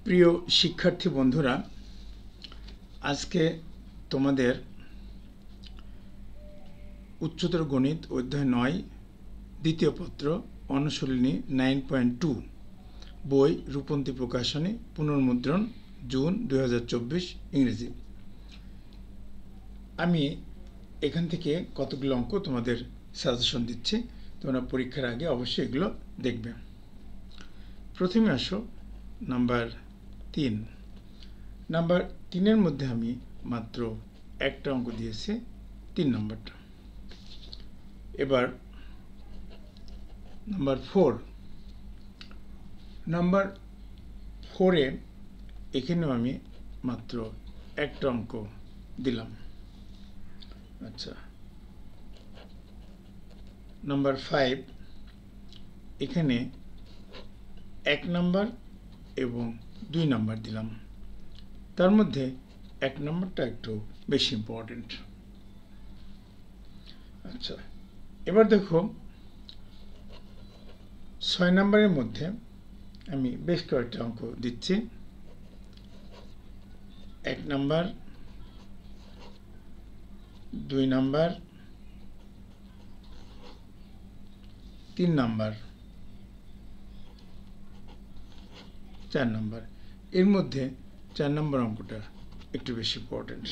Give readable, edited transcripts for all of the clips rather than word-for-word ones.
প্রিয় শিক্ষার্থী বন্ধুরা, আজকে তোমাদের উচ্চতর গণিত অধ্যায় 9 দ্বিতীয় পত্র অনুশীলনী 9.2 বই রূপন্তী প্রকাশনী পুনর্মুদ্রণ জুন 2024 ইংরেজি। আমি এখান থেকে কতগুলো অঙ্ক তোমাদের সাজেশন দিচ্ছি, তোমরা পরীক্ষার আগে অবশ্যই এগুলো দেখবে। প্রথমে আসো নাম্বার 3। নাম্বার 3-এর মধ্যে আমি মাত্র একটা অঙ্ক দিয়েছি, 3 নম্বরটা। এবার নাম্বার 4। নাম্বার 4-এ এখানেও আমি মাত্র একটা অঙ্ক দিলাম। আচ্ছা, নাম্বার 5 এখানে 1 নাম্বার এবং 2 নাম্বার দিলাম। তার মধ্যে 1 নাম্বারটা একটু বেশি ইম্পর্টেন্ট। আচ্ছা, এবার দেখো 6 নাম্বারের মধ্যে আমি বেশ কয়েকটা অঙ্ক দিচ্ছি। 1 নাম্বার, 2 নাম্বার, 3 নাম্বার, 4 নাম্বার। এর মধ্যে 4 নাম্বার অঙ্কটা একটু বেশি ইম্পর্টেন্ট।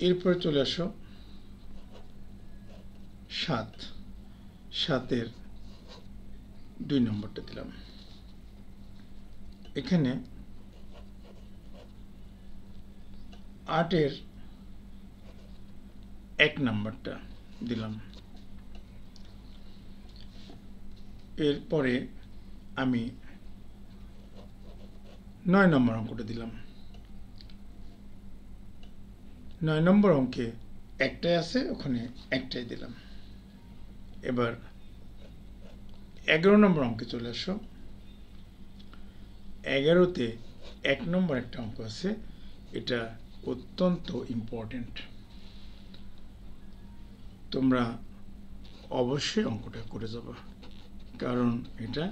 এরপরে চলে আসো 7-এর 2 নম্বরটা দিলাম। এখানে 8-এর 1 নাম্বারটা দিলাম। এরপরে আমি 9 নম্বর অঙ্কটা দিলাম। 9 নম্বর অঙ্কে একটাই আছে, ওখানে একটাই দিলাম। এবার 11 নম্বর অঙ্কে চলে আসো। 11-তে 1 নম্বর একটা অঙ্ক আছে, এটা অত্যন্ত ইম্পর্টেন্ট। তোমরা অবশ্যই অঙ্কটা করে যাবে, কারণ এটা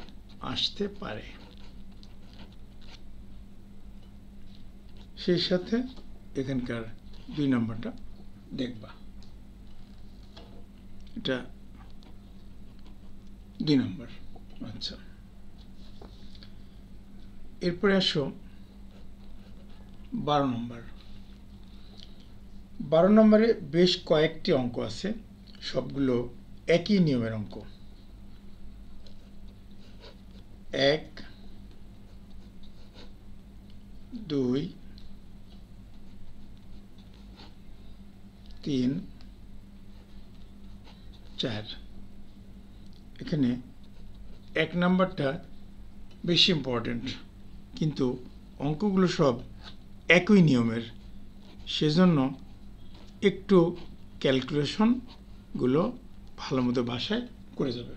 আসতে পারে। সেই সাথে এখানকার 2 নম্বরটা দেখবা, এটা 2 নম্বর। আচ্ছা, এরপরে আসো 12 নম্বর। 12 নম্বরে বেশ কয়েকটি অঙ্ক আছে, সবগুলো একই নিয়মের অঙ্ক। 1, 2, 3, 4। এখানে 1 নাম্বারটা বেশি ইম্পর্টেন্ট, কিন্তু অঙ্কগুলো সব একই নিয়মের, সেজন্য একটু ক্যালকুলেশনগুলো ভালো মতো ভাষায় করে যাবে,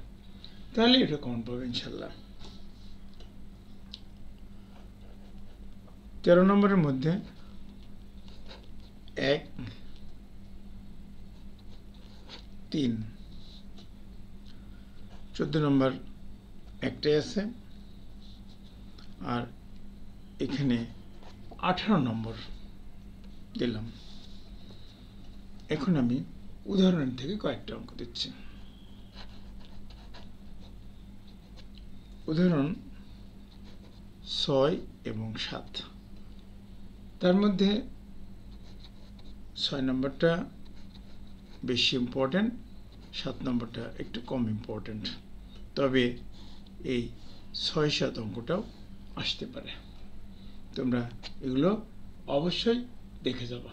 তাহলে এটা কমন পাবে ইনশাল্লাহ। 13 নম্বরের মধ্যে 1, 3। 14 নম্বর একটাই আছে, আর এখানে 18 নম্বর দিলাম। এখন আমি উদাহরণ থেকে কয়েকটা অঙ্ক দিচ্ছি। উদাহরণ 6 এবং 7। তার মধ্যে 6 নম্বরটা বেশি ইম্পর্টেন্ট, 7 নম্বরটা একটু কম ইম্পর্টেন্ট। তবে এই 6-7 অঙ্কটাও আসতে পারে, তোমরা এগুলো অবশ্যই দেখে যাবা।